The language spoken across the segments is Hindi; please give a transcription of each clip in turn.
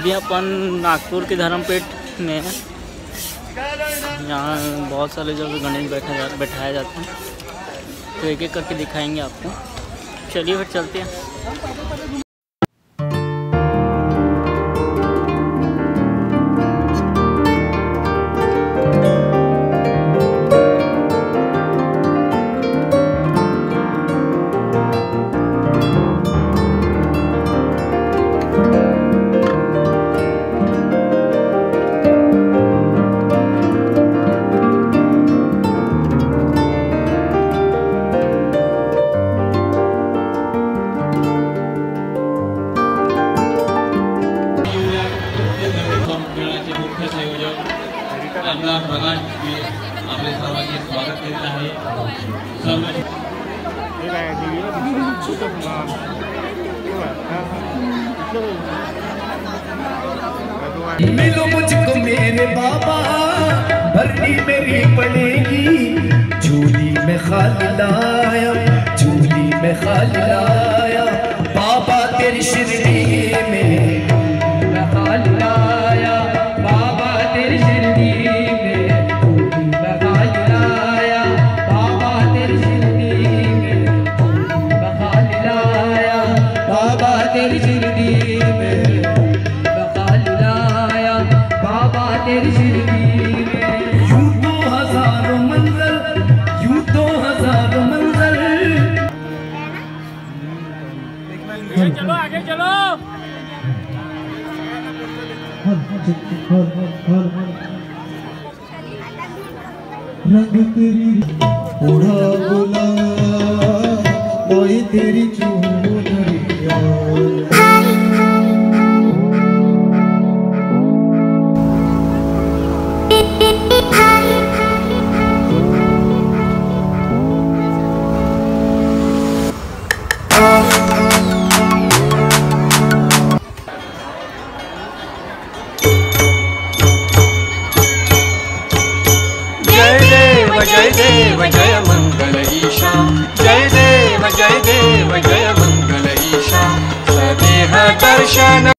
अभी अपन नागपुर के धर्मपेट में हैं। यहाँ बहुत सारे जगह गणेश बैठाया जाता है, तो एक एक करके दिखाएंगे आपको। चलिए फिर चलते हैं। आपले सर्वांचे स्वागत करीत आहे। मिलो मुझको मेरे बाबा, भरनी मेरी पड़ेगी। झूली में खाली लाया, झूली में खाली लाया, बाबा तेरी शिरडी में खाली लाया, बाबा तेरी शिरडी में झूली में खाली लाया, बाबा तेरी शिरडी में खाली लाया, बाबा तेरी शिरडी में तेरी शिरडी में। यूं तो हजारों मंजिल, यूं तो हजारों मंजिल। चलो आगे चलो। रंग तेरी उड़ा बोला, कोई तेरी चूनरिया। जय देव जय मंगल ईशा, जय देव जय देव जय मंगल ईशा, सदेह दर्शन।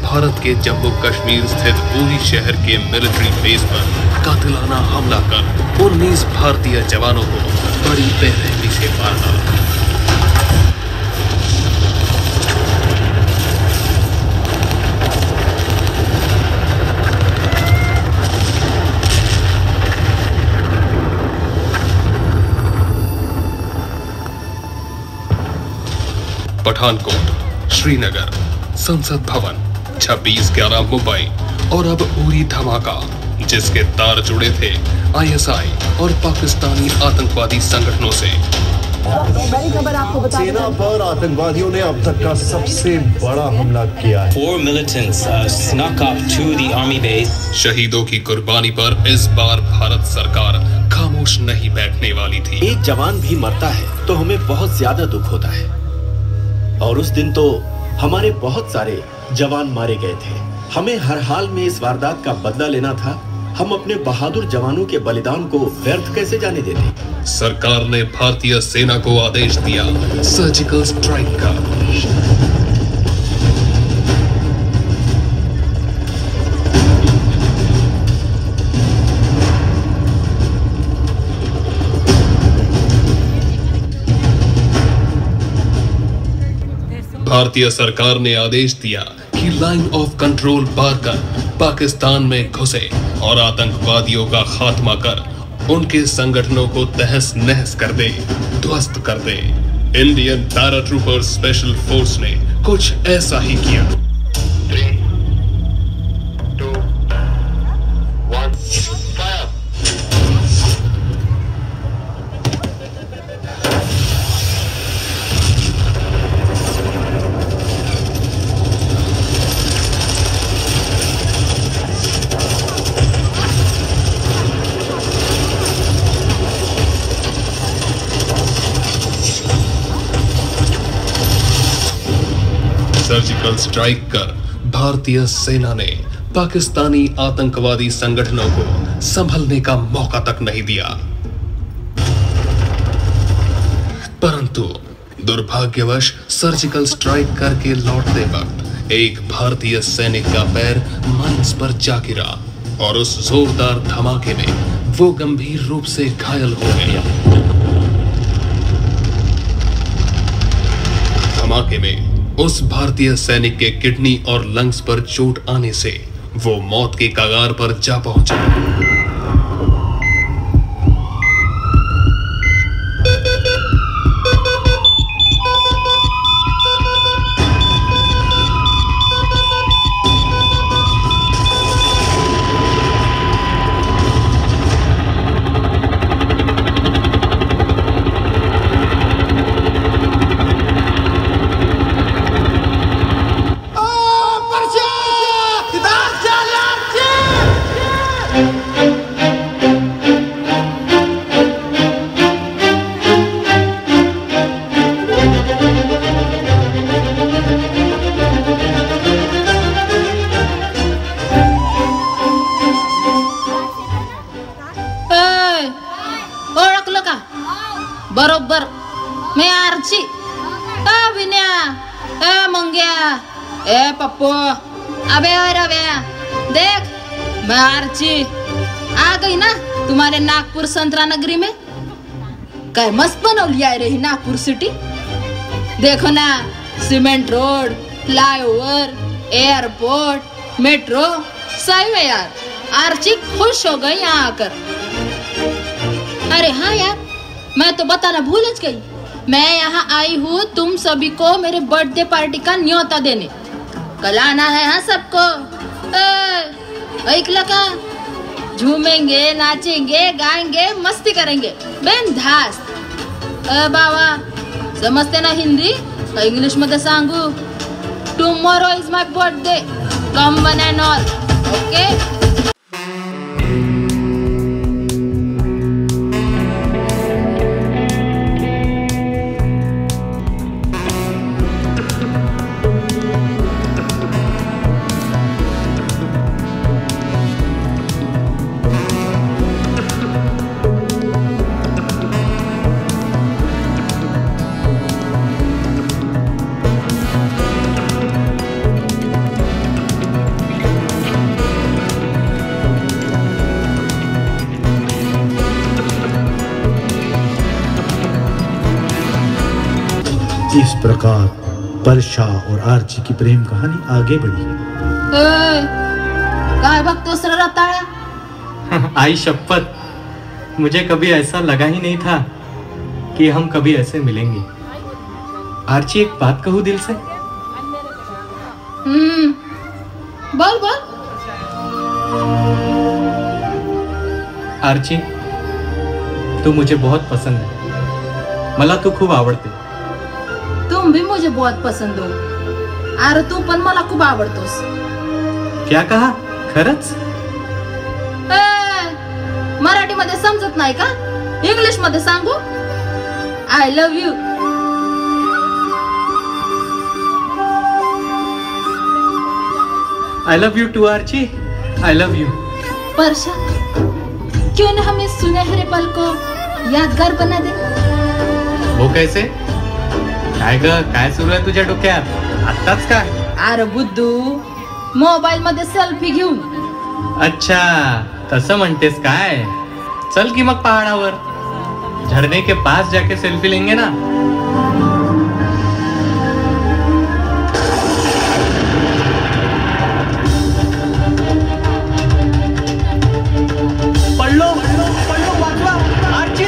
भारत के जम्मू कश्मीर स्थित उरी शहर के मिलिट्री बेस पर कातिलाना हमला कर 19 भारतीय जवानों को बड़ी बेरहमी से मार डाला। पठानकोट, श्रीनगर, संसद भवन, 26/11 मुंबई और अब उरी धमाका, जिसके तार जुड़े थे आईएसआई और पाकिस्तानी आतंकवादी संगठनों से। बड़ी खबर आपको बता सेना पर आतंकवादियों ने अब तक का सबसे बड़ा हमला किया है। 4 militants snuck up to the army base. शहीदों की कुर्बानी पर इस बार भारत सरकार खामोश नहीं बैठने वाली थी। एक जवान भी मरता है तो हमें बहुत ज्यादा दुख होता है, और उस दिन तो हमारे बहुत सारे जवान मारे गए थे। हमें हर हाल में इस वारदात का बदला लेना था। हम अपने बहादुर जवानों के बलिदान को व्यर्थ कैसे जाने देते। सरकार ने भारतीय सेना को आदेश दिया सर्जिकल स्ट्राइक का। भारतीय सरकार ने आदेश दिया कि लाइन ऑफ कंट्रोल पार कर पाकिस्तान में घुसे और आतंकवादियों का खात्मा कर उनके संगठनों को तहस नहस कर दे, ध्वस्त कर दे। इंडियन पैराट्रूपर स्पेशल फोर्स ने कुछ ऐसा ही किया। 3, 2, 1, फायर। स्ट्राइक कर भारतीय सेना ने पाकिस्तानी आतंकवादी संगठनों को संभलने का मौका तक नहीं दिया। परंतु दुर्भाग्यवश सर्जिकल स्ट्राइक करके लौटते वक्त एक भारतीय सैनिक का पैर माइंस पर जा गिरा और उस जोरदार धमाके में वो गंभीर रूप से घायल हो गया। धमाके में उस भारतीय सैनिक के किडनी और लंग्स पर चोट आने से वो मौत के कगार पर जा पहुंचा। बरोबर मैं आर्ची विन्या मंग्या पप्पू अबे देख मैं आर्ची आ गई ना तुम्हारे नागपुर संतरा नगरी में। क्या मस्त बनौली है रही नागपुर सिटी। देखो ना cement road, flyover, airport, metro सही है यार। आर्ची खुश हो गई यहाँ आकर। अरे हाँ यार, मैं तो बताना भूल गई। मैं यहाँ आई हूँ तुम सभी को मेरे बर्थडे पार्टी का न्योता देने। कल आना है हाँ सबको। एक लगा झूमेंगे, नाचेंगे, गाएंगे, मस्ती करेंगे बिंदास। बाबा समझते ना हिंदी? इंग्लिश मध्ये सांगू? Tomorrow is my birthday, come one and all, okay? इस प्रकार परशा और आर्ची की प्रेम कहानी आगे बढ़ी। काय बघतोस रे रताळ्या? आई शपथ, मुझे कभी ऐसा लगा ही नहीं था कि हम कभी ऐसे मिलेंगे। आर्ची एक बात कहूँ दिल से? बोल बोल। आर्ची, तू मुझे बहुत पसंद है। मला तू खूप आवडते। तुम भी मुझे बहुत पसंद हो। अरे तू पण मला खूप आवडतोस। क्या कहा? खरंच? मराठी मध्ये समजत नाही का? इंग्लिश मध्ये सांगू? I love you. I love you too, Archi. I love you। Parsha, क्यों न हमें सुनहरे पल को यादगार बना दे? वो कैसे? काय ग, काय सुरू आहे तुझ्या डोक्यात आत्ताच काय? अरे बुद्धू, मोबाईल मध्ये सेल्फी घेऊन। अच्छा, तसं म्हणतेस काय? चल की मग पहाडावर, झरने के पास जाके सेल्फी लेंगे ना। पडलो वाचवा आर्ची।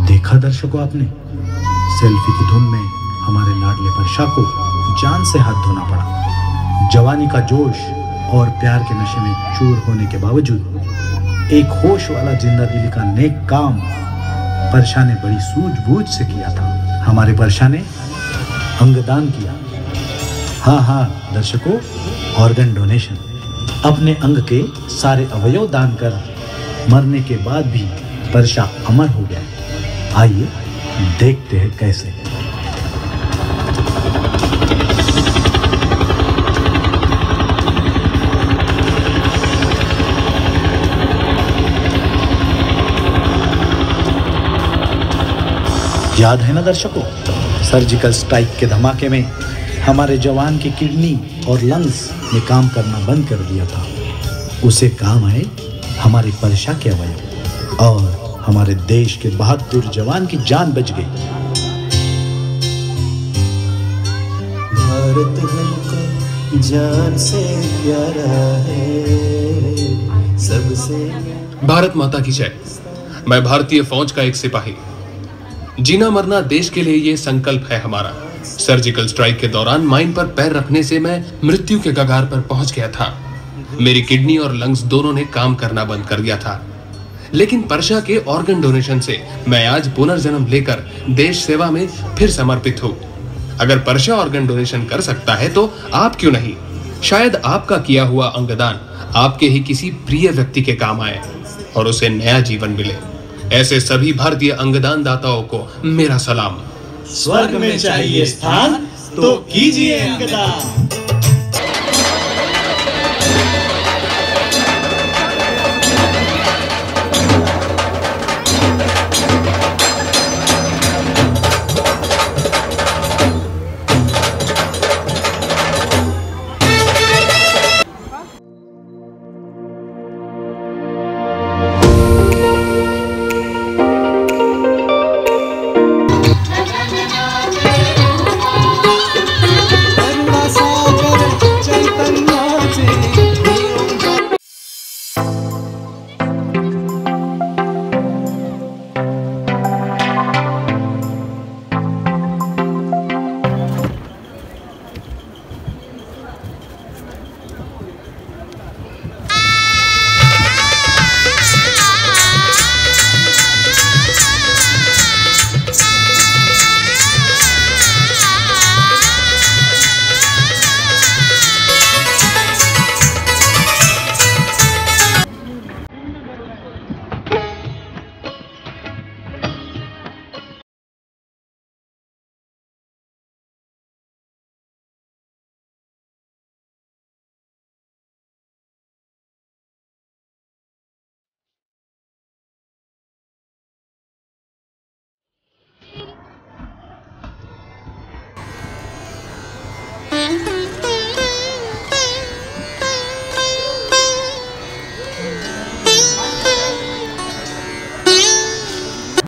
देखा दर्शकों आपने, सेल्फी की धुन में हमारे लाडले परशा को जान से हाथ धोना पड़ा। जवानी का जोश और प्यार के नशे में चूर होने के बावजूद एक होश वाला जिंदा दिली का नेक काम परशा ने बड़ी सूझबूझ से किया था। हमारे परशा ने अंगदान किया। हाँ दर्शकों, ऑर्गन डोनेशन। अपने अंग के सारे अवयव दान कर मरने के बाद भी परशा अमर हो गया। आइए देखते हैं कैसे। याद है ना दर्शकों, सर्जिकल स्ट्राइक के धमाके में हमारे जवान की किडनी और लंग्स ने काम करना बंद कर दिया था। उसे काम आए हमारे परशा के अवयव और हमारे देश के बहादुर जवान की जान बच गई। भारत हमको जान से प्यारा है सबसे। भारत माता की जय। मैं भारतीय फौज का एक सिपाही। जीना मरना देश के लिए ये संकल्प है हमारा। सर्जिकल स्ट्राइक के दौरान माइन पर पैर रखने से मैं मृत्यु के कगार पर पहुंच गया था। मेरी किडनी और लंग्स दोनों ने काम करना बंद कर दिया था, लेकिन परशा के ऑर्गन डोनेशन से मैं आज पुनर्जन्म लेकर देश सेवा में फिर समर्पित हूँ। अगर परशा ऑर्गन डोनेशन कर सकता है तो आप क्यों नहीं? शायद आपका किया हुआ अंगदान आपके ही किसी प्रिय व्यक्ति के काम आए और उसे नया जीवन मिले। ऐसे सभी भारतीय अंगदान दाताओं को मेरा सलाम। स्वर्ग में चाहिए स्थान तो कीजिए अंगदान।